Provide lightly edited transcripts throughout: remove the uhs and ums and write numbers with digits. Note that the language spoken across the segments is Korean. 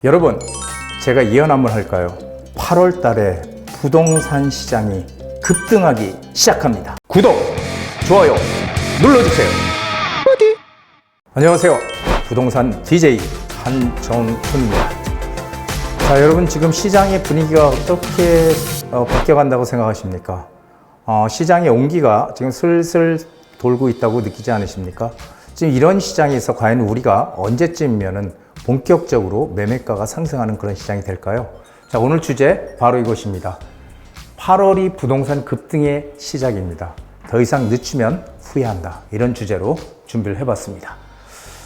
여러분, 제가 예언 한번 할까요? 8월 달에 부동산 시장이 급등하기 시작합니다. 구독, 좋아요 눌러주세요. 어디? 안녕하세요. 부동산 DJ 한정훈입니다. 자, 여러분, 지금 시장의 분위기가 어떻게 바뀌어간다고 생각하십니까? 시장의 온기가 지금 슬슬 돌고 있다고 느끼지 않으십니까? 지금 이런 시장에서 과연 우리가 언제쯤이면은 본격적으로 매매가가 상승하는 그런 시장이 될까요? 자, 오늘 주제 바로 이것입니다. 8월이 부동산 급등의 시작입니다. 더 이상 늦추면 후회한다. 이런 주제로 준비를 해봤습니다.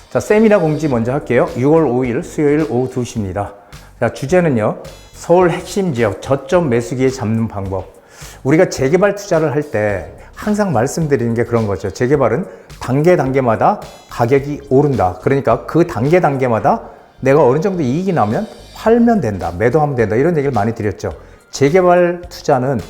자, 세미나 공지 먼저 할게요. 6월 5일 수요일 오후 2시입니다. 자, 주제는요, 서울 핵심 지역 저점 매수기에 잡는 방법. 우리가 재개발 투자를 할 때 항상 말씀드리는 게 그런 거죠. 재개발은 단계마다 가격이 오른다. 그러니까 그 단계마다 내가 어느 정도 이익이 나면 팔면 된다. 매도하면 된다. 이런 얘기를 많이 드렸죠. 재개발 투자는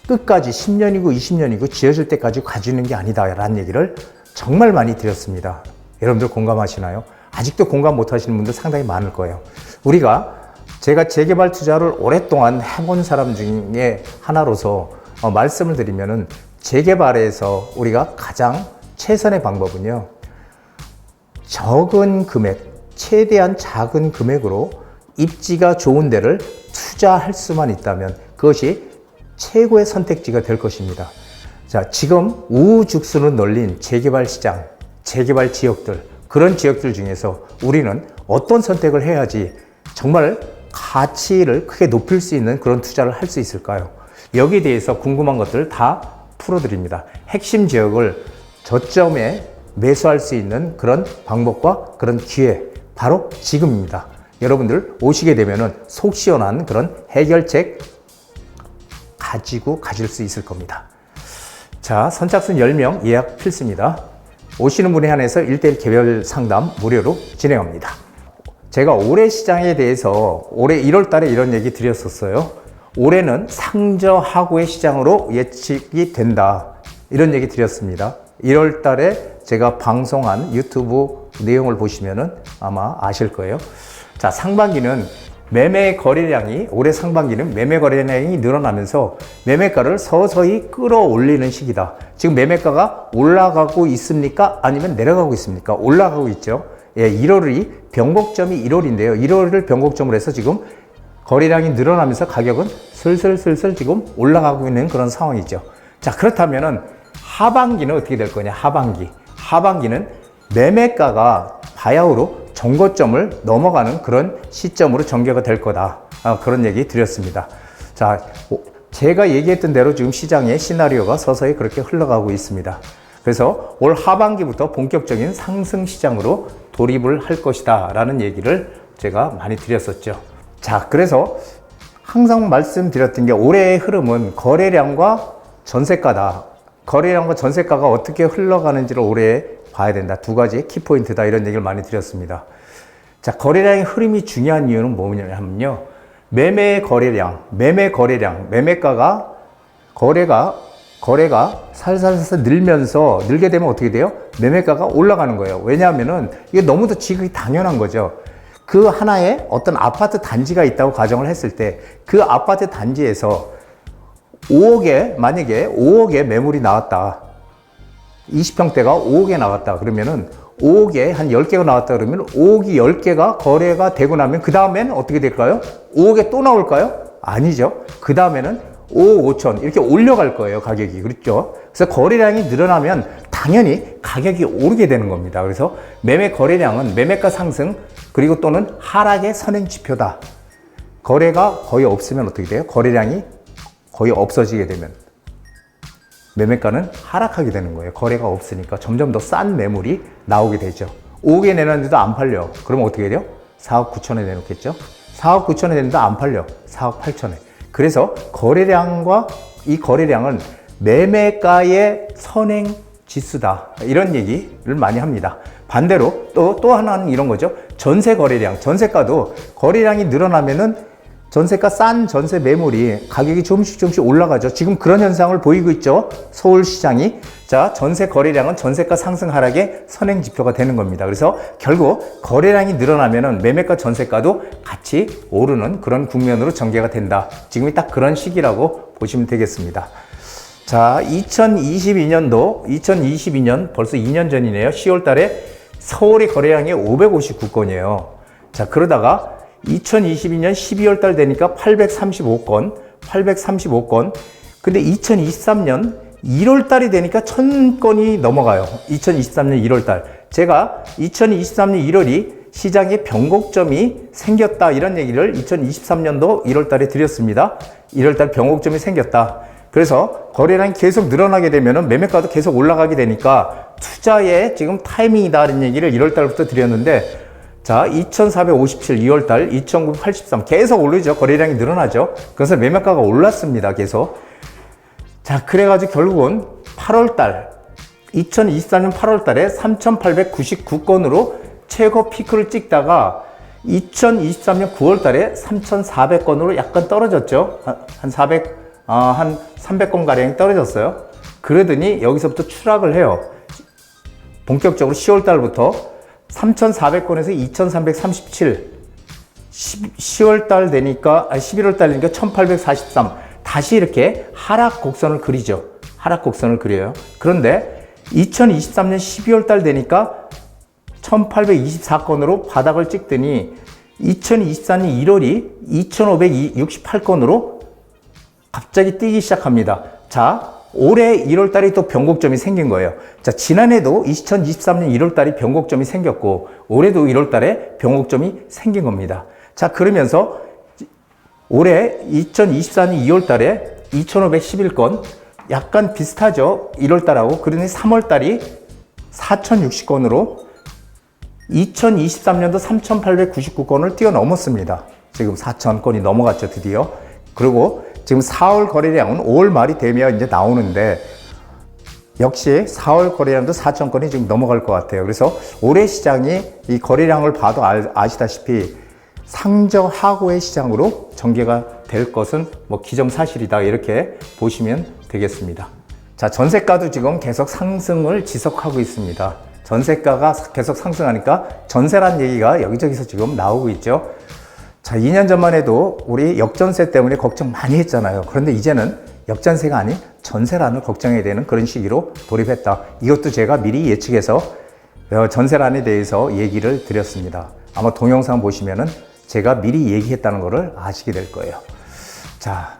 끝까지 10년이고 20년이고 지어질 때까지 가지는 게 아니다. 라는 얘기를 정말 많이 드렸습니다. 여러분들 공감하시나요? 아직도 공감 못 하시는 분들 상당히 많을 거예요. 제가 재개발 투자를 오랫동안 해본 사람 중에 하나로서 말씀을 드리면은 재개발에서 우리가 가장 최선의 방법은요, 적은 금액, 최대한 작은 금액으로 입지가 좋은 데를 투자할 수만 있다면 그것이 최고의 선택지가 될 것입니다. 자, 지금 우후죽순을 널린 재개발 시장, 재개발 지역들, 그런 지역들 중에서 우리는 어떤 선택을 해야지 정말 가치를 크게 높일 수 있는 그런 투자를 할 수 있을까요? 여기에 대해서 궁금한 것들을 다 풀어드립니다. 핵심 지역을 저점에 매수할 수 있는 그런 방법과 그런 기회, 바로 지금입니다. 여러분들 오시게 되면은 속 시원한 그런 해결책 가질 수 있을 겁니다. 자, 선착순 10명 예약 필수입니다. 오시는 분에 한해서 1:1 개별 상담 무료로 진행합니다. 제가 올해 시장에 대해서 올해 1월 달에 이런 얘기 드렸었어요. 올해는 상저하고의 시장으로 예측이 된다. 이런 얘기 드렸습니다. 1월 달에 제가 방송한 유튜브 내용을 보시면은 아마 아실 거예요. 자, 상반기는 올해 상반기는 매매 거래량이 늘어나면서 매매가를 서서히 끌어올리는 시기다. 지금 매매가가 올라가고 있습니까? 아니면 내려가고 있습니까? 올라가고 있죠. 예, 1월이 변곡점이 1월인데요. 1월을 변곡점으로 해서 지금 거래량이 늘어나면서 가격은 슬슬 지금 올라가고 있는 그런 상황이죠. 자, 그렇다면은 하반기는 어떻게 될 거냐? 하반기는 매매가가 바야흐로 정고점을 넘어가는 그런 시점으로 전개가 될 거다. 그런 얘기 드렸습니다. 자, 제가 얘기했던 대로 지금 시장의 시나리오가 서서히 그렇게 흘러가고 있습니다. 그래서 올 하반기부터 본격적인 상승 시장으로 돌입을 할 것이다 라는 얘기를 제가 많이 드렸었죠. 자, 그래서 항상 말씀드렸던 게 올해의 흐름은 거래량과 전세가다. 거래량과 전세가가 어떻게 흘러가는지를 올해 봐야 된다. 두 가지 키포인트다. 이런 얘기를 많이 드렸습니다. 자, 거래량의 흐름이 중요한 이유는 뭐냐면요. 매매 거래량, 거래가 살살살 늘게 되면 어떻게 돼요? 매매가가 올라가는 거예요. 왜냐하면은 이게 너무도 지극히 당연한 거죠. 그 하나의 어떤 아파트 단지가 있다고 가정을 했을 때 그 아파트 단지에서 만약에 5억에 매물이 나왔다. 20평대가 5억에 나왔다. 그러면은 5억에 한 10개가 나왔다. 그러면 5억이 10개가 거래가 되고 나면 그 다음엔 어떻게 될까요? 5억에 또 나올까요? 아니죠. 그 다음에는 5억 5천 이렇게 올려갈 거예요. 가격이. 그렇죠? 그래서 거래량이 늘어나면 당연히 가격이 오르게 되는 겁니다. 그래서 매매 거래량은 매매가 상승 그리고 또는 하락의 선행 지표다. 거래가 거의 없으면 어떻게 돼요? 거래량이 거의 없어지게 되면 매매가는 하락하게 되는 거예요. 거래가 없으니까 점점 더 싼 매물이 나오게 되죠. 5억에 내놨는데도 안 팔려. 그러면 어떻게 돼요? 4억 9천에 내놓겠죠? 4억 9천에 내는데 안 팔려. 4억 8천에. 그래서 이 거래량은 매매가의 선행 지수다. 이런 얘기를 많이 합니다. 반대로 또 하나는 이런 거죠. 전세 거래량. 전세가도 거래량이 늘어나면은 전세가 싼 전세 매물이 가격이 조금씩 올라가죠. 지금 그런 현상을 보이고 있죠. 서울시장이. 자, 전세 거래량은 전세가 상승 하락의 선행 지표가 되는 겁니다. 그래서 결국 거래량이 늘어나면은 매매가 전세가도 같이 오르는 그런 국면으로 전개가 된다. 지금이 딱 그런 시기라고 보시면 되겠습니다. 자, 2022년 벌써 2년 전이네요. 10월 달에 서울의 거래량이 559건이에요. 자, 그러다가 2022년 12월 달 되니까 835건. 근데 2023년 1월 달이 되니까 1000건이 넘어가요. 2023년 1월 달. 제가 2023년 1월이 시장에 변곡점이 생겼다 이런 얘기를 2023년도 1월 달에 드렸습니다. 1월 달 변곡점이 생겼다. 그래서 거래량이 계속 늘어나게 되면은 매매가도 계속 올라가게 되니까 투자의 지금 타이밍이다 이런 얘기를 1월 달부터 드렸는데, 자, 2457 2월 달, 2983 계속 오르죠. 거래량이 늘어나죠. 그래서 매매가가 올랐습니다. 계속. 자, 그래가지고 결국은 8월 달, 2024년 8월 달에 3899건으로 최고 피크를 찍다가 2023년 9월 달에 3400건으로 약간 떨어졌죠. 한 300건 가량이 떨어졌어요. 그러더니 여기서부터 추락을 해요. 본격적으로 10월 달부터 3,400건에서 2,337, 11월 달 되니까 1,843, 다시 이렇게 하락 곡선을 그리죠. 하락 곡선을 그려요. 그런데 2023년 12월 달 되니까 1,824건으로 바닥을 찍더니 2024년 1월이 2,568건으로 갑자기 뛰기 시작합니다. 자, 올해 1월 달에 또 변곡점이 생긴 거예요. 자, 지난해도 2023년 1월 달에 변곡점이 생겼고, 올해도 1월 달에 변곡점이 생긴 겁니다. 자, 그러면서 올해 2024년 2월 달에 2,511건, 약간 비슷하죠. 1월 달하고. 그러니 3월 달이 4,060건으로 2023년도 3,899건을 뛰어넘었습니다. 지금 4,000건이 넘어갔죠, 드디어. 그리고 지금 4월 거래량은 5월 말이 되면 이제 나오는데, 역시 4월 거래량도 4,000건이 지금 넘어갈 것 같아요. 그래서 올해 시장이 이 거래량을 봐도 아시다시피 상저하고의 시장으로 전개가 될 것은 뭐 기정사실이다 이렇게 보시면 되겠습니다. 자, 전세가도 지금 계속 상승을 지속하고 있습니다. 전세가가 계속 상승하니까 전세란 얘기가 여기저기서 지금 나오고 있죠. 자, 2년 전만 해도 우리 역전세 때문에 걱정 많이 했잖아요. 그런데 이제는 역전세가 아닌 전세란을 걱정해야 되는 그런 시기로 돌입했다. 이것도 제가 미리 예측해서 전세란에 대해서 얘기를 드렸습니다. 아마 동영상 보시면은 제가 미리 얘기했다는 것을 아시게 될 거예요. 자,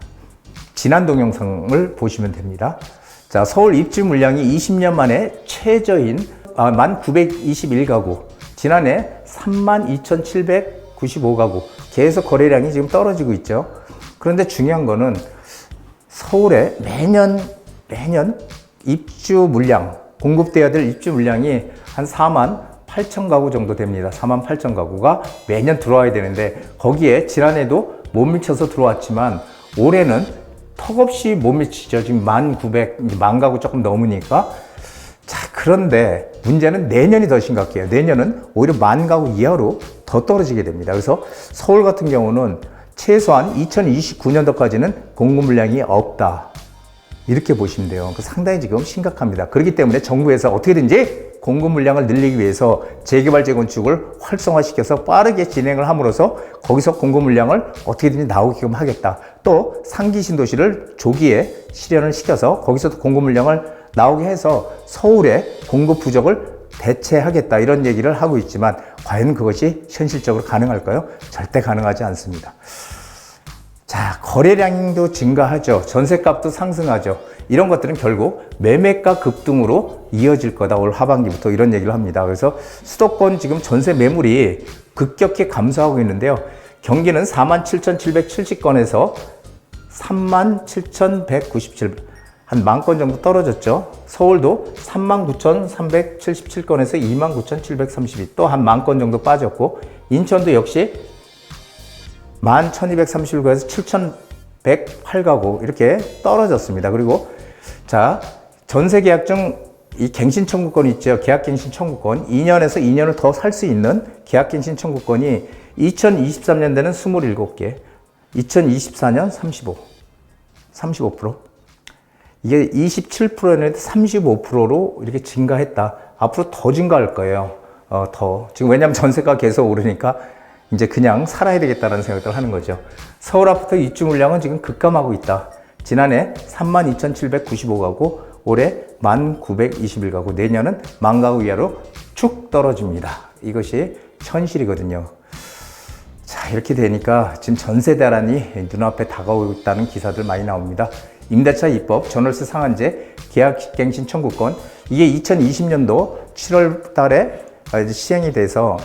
지난 동영상을 보시면 됩니다. 자, 서울 입주 물량이 20년 만에 최저인 1921가구, 지난해 32,795가구, 계속 거래량이 지금 떨어지고 있죠. 그런데 중요한 거는 서울에 매년 입주 물량, 공급돼야 될 입주 물량이 한 48,000가구 정도 됩니다. 48,000가구가 매년 들어와야 되는데, 거기에 지난해도 못 미쳐서 들어왔지만 올해는 턱없이 못 미치죠. 지금 1,900, 10,000가구 조금 넘으니까. 자, 그런데 문제는 내년이 더 심각해요. 내년은 오히려 10,000가구 이하로 더 떨어지게 됩니다. 그래서 서울 같은 경우는 최소한 2029년도까지는 공급 물량이 없다, 이렇게 보시면 돼요. 상당히 지금 심각합니다. 그렇기 때문에 정부에서 어떻게든지 공급 물량을 늘리기 위해서 재개발 재건축을 활성화시켜서 빠르게 진행을 함으로써 거기서 공급 물량을 어떻게든지 나오게끔 하겠다. 또 상기 신도시를 조기에 실현을 시켜서 거기서도 공급 물량을 나오게 해서 서울의 공급 부족을 대체하겠다, 이런 얘기를 하고 있지만 과연 그것이 현실적으로 가능할까요? 절대 가능하지 않습니다. 자, 거래량도 증가하죠. 전세값도 상승하죠. 이런 것들은 결국 매매가 급등으로 이어질 거다. 올 하반기부터 이런 얘기를 합니다. 그래서 수도권 지금 전세 매물이 급격히 감소하고 있는데요. 경기는 47,770건에서 37,197, 한 10,000건 정도 떨어졌죠. 서울도 39,377건에서 29,732, 또 한 10,000건 정도 빠졌고, 인천도 역시 11,231건에서 7,108가구 이렇게 떨어졌습니다. 그리고 자, 전세 계약 중 이 갱신 청구권 있죠. 계약갱신 청구권, 2년에서 2년을 더 살 수 있는 계약갱신 청구권이 2023년도에는 27개, 2024년 35%. 이게 27%였는데 35%로 이렇게 증가했다. 앞으로 더 증가할 거예요. 더. 지금 왜냐면 전세가 계속 오르니까 이제 그냥 살아야 되겠다는 생각을 하는 거죠. 서울 아파트 입주 물량은 지금 급감하고 있다. 지난해 32,795가구, 올해 1,921가구, 내년은 10,000가구 이하로 축 떨어집니다. 이것이 현실이거든요. 자, 이렇게 되니까 지금 전세 대란이 눈앞에 다가오고 있다는 기사들 많이 나옵니다. 임대차 입법, 전월세 상한제, 계약갱신 청구권, 이게 2020년도 7월 달에 시작이 돼서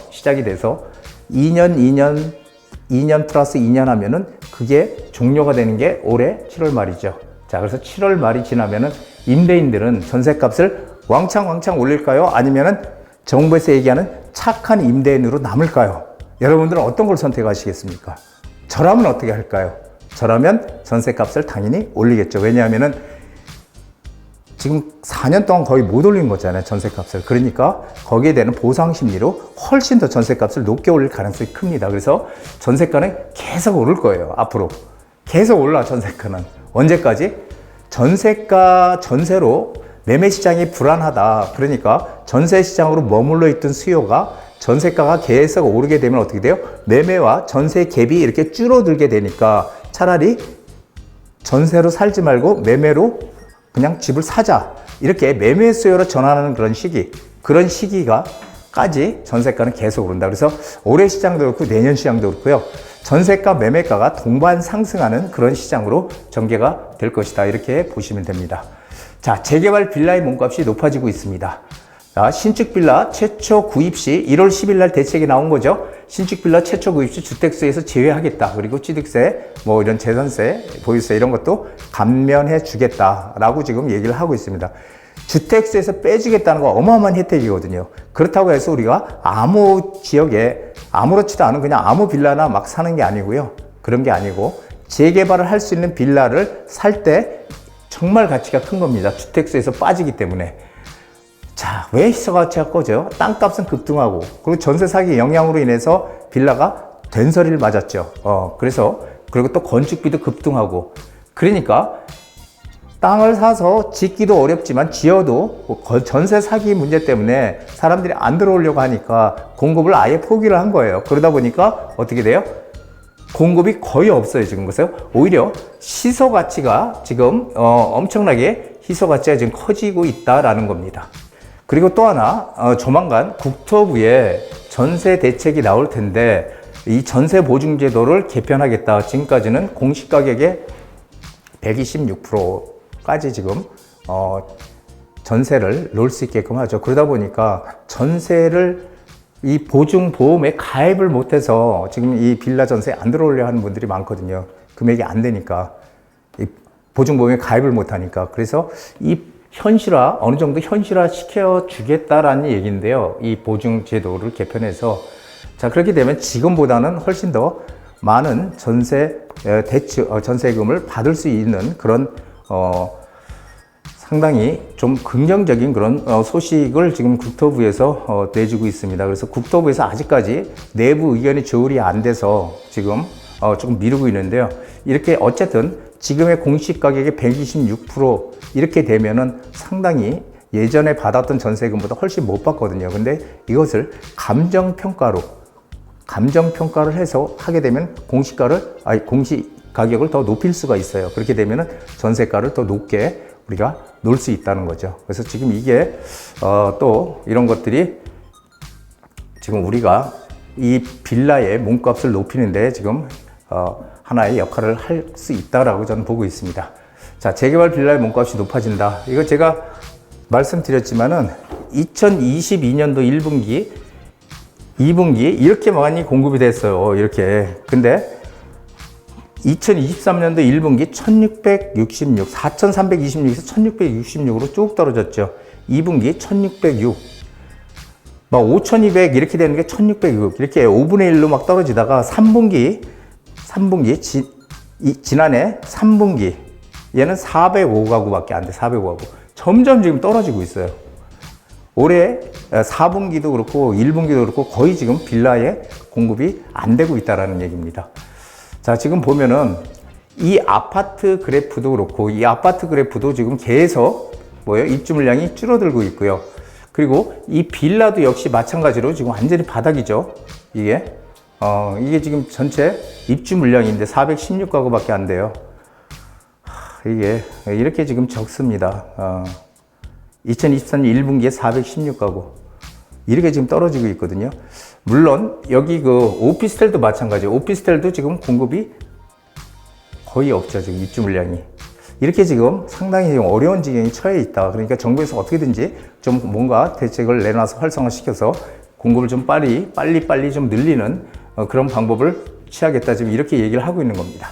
2년 플러스 2년 하면은 그게 종료가 되는 게 올해 7월 말이죠. 자, 그래서 7월 말이 지나면은 임대인들은 전세값을 왕창 올릴까요? 아니면은 정부에서 얘기하는 착한 임대인으로 남을까요? 여러분들은 어떤 걸 선택하시겠습니까? 저라면 어떻게 할까요? 저라면 전세값을 당연히 올리겠죠. 왜냐하면은 지금 4년 동안 거의 못 올린 거잖아요, 전세값을. 그러니까 거기에 대한 보상 심리로 훨씬 더 전세값을 높게 올릴 가능성이 큽니다. 그래서 전세가는 계속 오를 거예요, 앞으로. 계속 올라, 전세가는. 언제까지? 전세로 매매 시장이 불안하다. 그러니까 전세 시장으로 머물러 있던 수요가 전세가가 계속 오르게 되면 어떻게 돼요? 매매와 전세 갭이 이렇게 줄어들게 되니까 차라리 전세로 살지 말고 매매로 그냥 집을 사자. 이렇게 매매 수요로 전환하는 그런 시기가까지 전세가는 계속 오른다. 그래서 올해 시장도 그렇고 내년 시장도 그렇고요. 전세가, 매매가가 동반 상승하는 그런 시장으로 전개가 될 것이다. 이렇게 보시면 됩니다. 자, 재개발 빌라의 몸값이 높아지고 있습니다. 자, 신축 빌라 최초 구입 시 1월 10일 날 대책이 나온 거죠. 신축 빌라 최초 구입 시 주택세에서 제외하겠다. 그리고 취득세, 뭐 이런 재산세, 보유세 이런 것도 감면해 주겠다라고 지금 얘기를 하고 있습니다. 주택세에서 빼주겠다는 거 어마어마한 혜택이거든요. 그렇다고 해서 우리가 아무 지역에 아무렇지도 않은 그냥 아무 빌라나 막 사는 게 아니고요. 그런 게 아니고 재개발을 할 수 있는 빌라를 살 때 정말 가치가 큰 겁니다. 주택세에서 빠지기 때문에. 자, 왜 희소가치가 꺼져요? 땅값은 급등하고, 그리고 전세 사기 영향으로 인해서 빌라가 된소리를 맞았죠. 그리고 또 건축비도 급등하고. 그러니까 땅을 사서 짓기도 어렵지만 지어도 전세 사기 문제 때문에 사람들이 안 들어오려고 하니까 공급을 아예 포기를 한 거예요. 그러다 보니까 어떻게 돼요? 공급이 거의 없어요, 지금. 그래서 오히려 희소가치가 지금 엄청나게 희소가치가 지금 커지고 있다라는 겁니다. 그리고 또 하나, 조만간 국토부에 전세 대책이 나올 텐데 이 전세 보증 제도를 개편하겠다. 지금까지는 공시 가격의 126%까지 지금 전세를 놓을 수 있게끔 하죠. 그러다 보니까 전세를 이 보증 보험에 가입을 못해서 지금 이 빌라 전세에 안 들어오려 하는 분들이 많거든요. 금액이 안 되니까. 이 보증 보험에 가입을 못 하니까. 그래서 이 어느 정도 현실화 시켜주겠다라는 얘기인데요. 이 보증 제도를 개편해서. 자, 그렇게 되면 지금보다는 훨씬 더 많은 전세금을 받을 수 있는 그런, 상당히 좀 긍정적인 그런 소식을 지금 국토부에서 내주고 있습니다. 그래서 국토부에서 아직까지 내부 의견이 조율이 안 돼서 지금 조금 미루고 있는데요. 이렇게 어쨌든 지금의 공시 가격의 126% 이렇게 되면은 상당히 예전에 받았던 전세금보다 훨씬 못 받거든요. 근데 이것을 감정평가를 해서 하게 되면 공시 가격을 더 높일 수가 있어요. 그렇게 되면은 전세가를 더 높게 우리가 놓을 수 있다는 거죠. 그래서 지금 이게 또 이런 것들이 지금 우리가 이 빌라의 몸값을 높이는데 지금 하나의 역할을 할 수 있다라고 저는 보고 있습니다. 자, 재개발 빌라의 몸값이 높아진다. 이거 제가 말씀드렸지만은 2022년도 1분기, 2분기 이렇게 많이 공급이 됐어요. 이렇게. 근데 2023년도 1분기 1666, 4326에서 1666으로 쭉 떨어졌죠. 2분기 1606, 막 5200 이렇게 되는 게 1606, 이렇게 5분의 1로 막 떨어지다가 3분기, 지난해 3분기, 얘는 405가구밖에 안 돼, 405가구. 점점 지금 떨어지고 있어요. 올해 4분기도 그렇고 1분기도 그렇고 거의 지금 빌라의 공급이 안 되고 있다는 얘기입니다. 자, 지금 보면은 이 아파트 그래프도 그렇고 이 아파트 그래프도 지금 계속 뭐예요? 입주 물량이 줄어들고 있고요. 그리고 이 빌라도 역시 마찬가지로 지금 완전히 바닥이죠. 이게 지금 전체 입주 물량인데 416가구밖에 안 돼요. 이게 이렇게 지금 적습니다. 2023년 1분기에 416가구. 이렇게 지금 떨어지고 있거든요. 물론 여기 그 오피스텔도 마찬가지예요. 오피스텔도 지금 공급이 거의 없죠. 지금 입주 물량이. 이렇게 지금 상당히 어려운 지경에 처해 있다. 그러니까 정부에서 어떻게든지 좀 뭔가 대책을 내놔서 활성화시켜서 공급을 좀 빨리 좀 늘리는 그런 방법을 취하겠다. 지금 이렇게 얘기를 하고 있는 겁니다.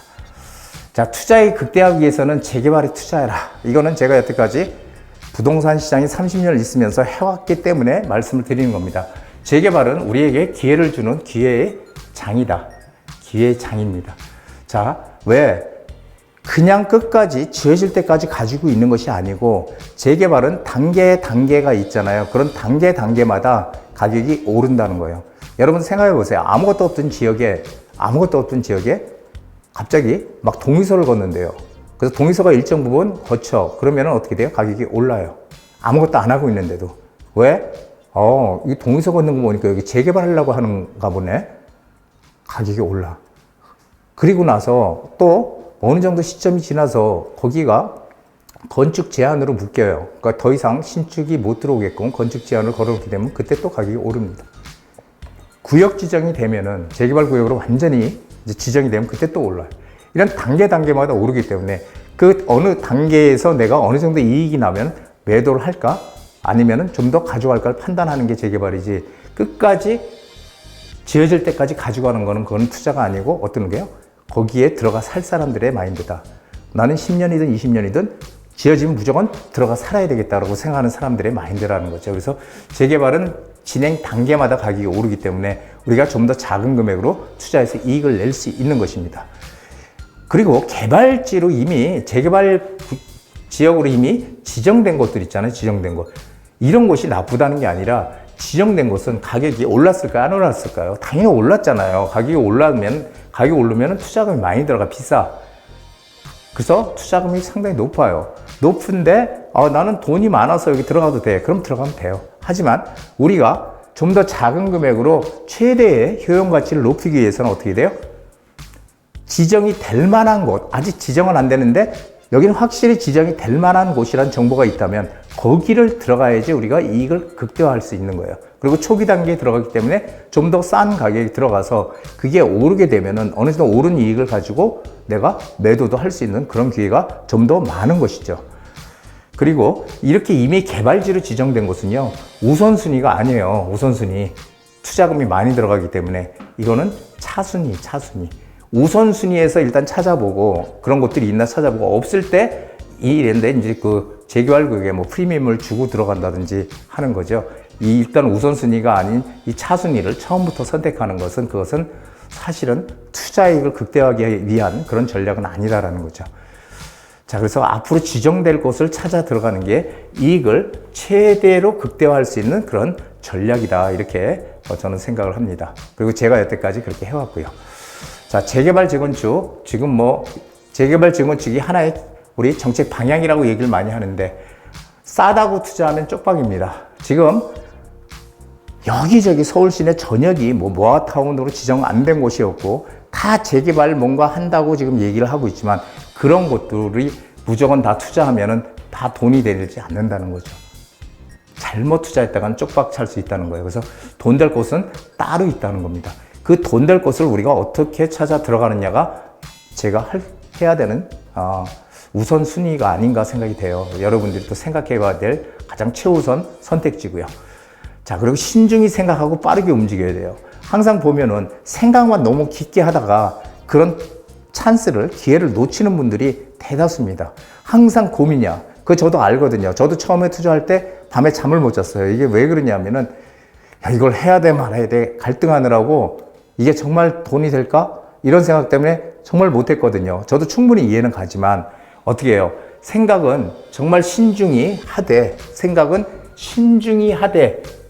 자, 투자에 극대화하기 위해서는 재개발에 투자해라. 이거는 제가 여태까지 부동산 시장이 30년을 있으면서 해왔기 때문에 말씀을 드리는 겁니다. 재개발은 우리에게 기회를 주는 기회의 장이다. 기회의 장입니다. 자, 왜? 그냥 끝까지 지어질 때까지 가지고 있는 것이 아니고 재개발은 단계가 있잖아요. 그런 단계마다 가격이 오른다는 거예요. 여러분 생각해 보세요. 아무것도 없던 지역에 갑자기 막 동의서를 걷는데요. 그래서 동의서가 일정 부분 거쳐. 그러면 어떻게 돼요? 가격이 올라요. 아무것도 안 하고 있는데도. 왜? 이 동의서 걷는 거 보니까 여기 재개발하려고 하는가 보네. 가격이 올라. 그리고 나서 또 어느 정도 시점이 지나서 거기가 건축 제한으로 묶여요. 그러니까 더 이상 신축이 못 들어오게끔 건축 제한을 걸어놓게 되면 그때 또 가격이 오릅니다. 구역 지정이 되면은 재개발 구역으로 완전히 이제 지정이 되면 그때 또 올라요. 이런 단계마다 오르기 때문에 그 어느 단계에서 내가 어느 정도 이익이 나면 매도를 할까? 아니면은 좀 더 가져갈까를 판단하는 게 재개발이지 끝까지 지어질 때까지 가지고 가는 거는 그건 투자가 아니고 어떤 게요? 거기에 들어가 살 사람들의 마인드다. 나는 10년이든 20년이든 지어지면 무조건 들어가 살아야 되겠다라고 생각하는 사람들의 마인드라는 거죠. 그래서 재개발은 진행 단계마다 가격이 오르기 때문에 우리가 좀 더 작은 금액으로 투자해서 이익을 낼 수 있는 것입니다. 그리고 개발지로 이미 재개발 지역으로 이미 지정된 곳들 있잖아요. 지정된 곳. 이런 곳이 나쁘다는 게 아니라 지정된 곳은 가격이 올랐을까요? 안 올랐을까요? 당연히 올랐잖아요. 가격이 오르면 투자금이 많이 들어가 비싸. 그래서 투자금이 상당히 높아요. 높은데 나는 돈이 많아서 여기 들어가도 돼. 그럼 들어가면 돼요. 하지만 우리가 좀 더 작은 금액으로 최대의 효용 가치를 높이기 위해서는 어떻게 돼요? 지정이 될 만한 곳, 아직 지정은 안 되는데 여기는 확실히 지정이 될 만한 곳이라는 정보가 있다면 거기를 들어가야지 우리가 이익을 극대화할 수 있는 거예요. 그리고 초기 단계에 들어가기 때문에 좀 더 싼 가격에 들어가서 그게 오르게 되면은 어느 정도 오른 이익을 가지고 내가 매도도 할 수 있는 그런 기회가 좀 더 많은 것이죠. 그리고 이렇게 이미 개발지로 지정된 곳은요, 우선순위가 아니에요. 우선순위. 투자금이 많이 들어가기 때문에 이거는 차순위. 우선순위에서 일단 찾아보고 그런 곳들이 있나 찾아보고 없을 때 이런데 이제 그 재개발 구역에 뭐 프리미엄을 주고 들어간다든지 하는 거죠. 이 일단 우선순위가 아닌 이 차순위를 처음부터 선택하는 것은 그것은 사실은 투자이익을 극대화하기 위한 그런 전략은 아니다라는 거죠. 자, 그래서 앞으로 지정될 곳을 찾아 들어가는 게 이익을 최대로 극대화할 수 있는 그런 전략이다. 이렇게 저는 생각을 합니다. 그리고 제가 여태까지 그렇게 해왔고요. 자, 재개발 재건축. 지금 뭐, 재개발 재건축이 하나의 우리 정책 방향이라고 얘기를 많이 하는데, 싸다고 투자하면 쪽박입니다. 지금, 여기저기 서울 시내 전역이 뭐, 모아타운으로 지정 안 된 곳이었고, 다 재개발 뭔가 한다고 지금 얘기를 하고 있지만, 그런 곳들이 무조건 다 투자하면은 다 돈이 되지 않는다는 거죠. 잘못 투자했다가는 쪽박 찰 수 있다는 거예요. 그래서 돈 될 곳은 따로 있다는 겁니다. 그 돈 될 곳을 우리가 어떻게 찾아 들어가느냐가 제가 해야 되는 우선순위가 아닌가 생각이 돼요. 여러분들이 또 생각해 봐야 될 가장 최우선 선택지고요. 자, 그리고 신중히 생각하고 빠르게 움직여야 돼요. 항상 보면은 생각만 너무 깊게 하다가 그런 찬스를, 기회를 놓치는 분들이 대다수입니다. 항상 고민이야. 그거 저도 알거든요. 저도 처음에 투자할 때 밤에 잠을 못 잤어요. 이게 왜 그러냐면은, 야, 이걸 해야 돼, 말아야 돼. 갈등하느라고 이게 정말 돈이 될까? 이런 생각 때문에 정말 못했거든요. 저도 충분히 이해는 가지만 어떻게 해요? 생각은 정말 신중히 하되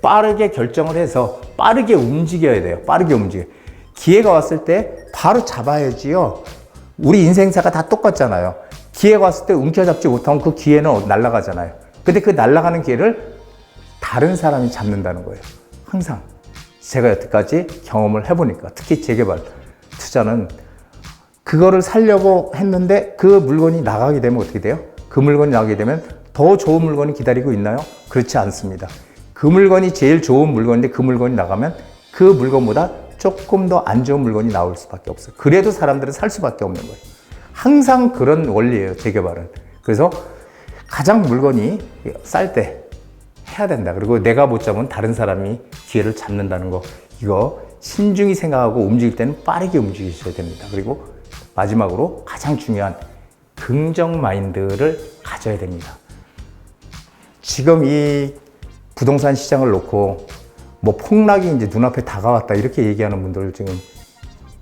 빠르게 결정을 해서 빠르게 움직여야 돼요. 빠르게 움직여. 기회가 왔을 때 바로 잡아야지요. 우리 인생사가 다 똑같잖아요. 기회가 왔을 때 움켜잡지 못하면 그 기회는 날아가잖아요. 근데 그 날아가는 기회를 다른 사람이 잡는다는 거예요. 항상. 제가 여태까지 경험을 해보니까, 특히 재개발 투자는 그거를 살려고 했는데 그 물건이 나가게 되면 어떻게 돼요? 그 물건이 나가게 되면 더 좋은 물건이 기다리고 있나요? 그렇지 않습니다. 그 물건이 제일 좋은 물건인데 그 물건이 나가면 그 물건보다 조금 더 안 좋은 물건이 나올 수밖에 없어요. 그래도 사람들은 살 수밖에 없는 거예요. 항상 그런 원리예요, 재개발은. 그래서 가장 물건이 쌀 때 해야 된다. 그리고 내가 못 잡으면 다른 사람이 기회를 잡는다는 거, 이거 신중히 생각하고 움직일 때는 빠르게 움직이셔야 됩니다. 그리고 마지막으로 가장 중요한 긍정 마인드를 가져야 됩니다. 지금 이 부동산 시장을 놓고 뭐 폭락이 이제 눈앞에 다가왔다 이렇게 얘기하는 분들 지금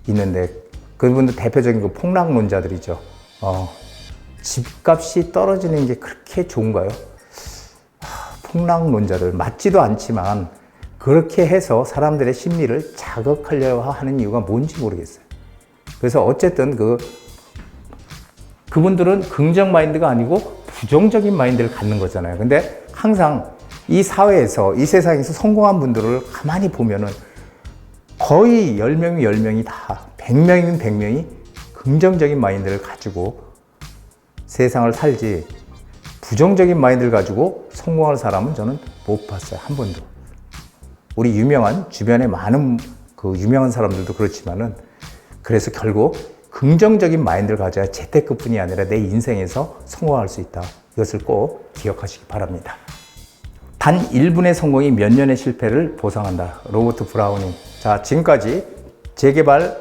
있는데, 그분들 대표적인 그 폭락론자들이죠. 집값이 떨어지는 게 그렇게 좋은가요? 폭락론자들 맞지도 않지만 그렇게 해서 사람들의 심리를 자극하려 하는 이유가 뭔지 모르겠어요. 그래서 어쨌든 그분들은 긍정 마인드가 아니고 부정적인 마인드를 갖는 거잖아요. 근데 항상 이 사회에서, 이 세상에서 성공한 분들을 가만히 보면은 거의 10명이 10명이 다, 100명이면 100명이 긍정적인 마인드를 가지고 세상을 살지, 부정적인 마인드를 가지고 성공할 사람은 저는 못 봤어요. 한 번도. 우리 유명한, 주변에 많은 그 유명한 사람들도 그렇지만은, 그래서 결국 긍정적인 마인드를 가져야 재테크뿐이 아니라 내 인생에서 성공할 수 있다. 이것을 꼭 기억하시기 바랍니다. 단 1분의 성공이 몇 년의 실패를 보상한다. 로버트 브라우닝. 자, 지금까지 재개발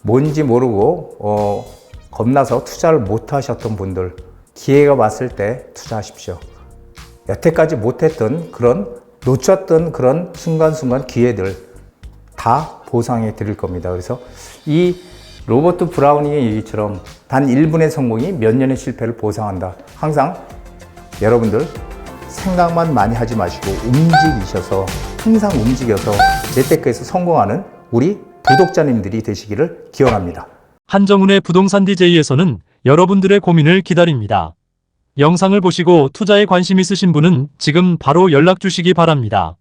뭔지 모르고 겁나서 투자를 못 하셨던 분들, 기회가 왔을 때 투자하십시오. 여태까지 못했던 그런, 놓쳤던 그런 순간순간 기회들 다 보상해 드릴 겁니다. 그래서 이 로버트 브라우닝의 얘기처럼 단 1분의 성공이 몇 년의 실패를 보상한다. 항상 여러분들 생각만 많이 하지 마시고 움직이셔서, 항상 움직여서 재테크에서 성공하는 우리 구독자님들이 되시기를 기원합니다. 한정훈의 부동산 DJ에서는 여러분들의 고민을 기다립니다. 영상을 보시고 투자에 관심 있으신 분은 지금 바로 연락 주시기 바랍니다.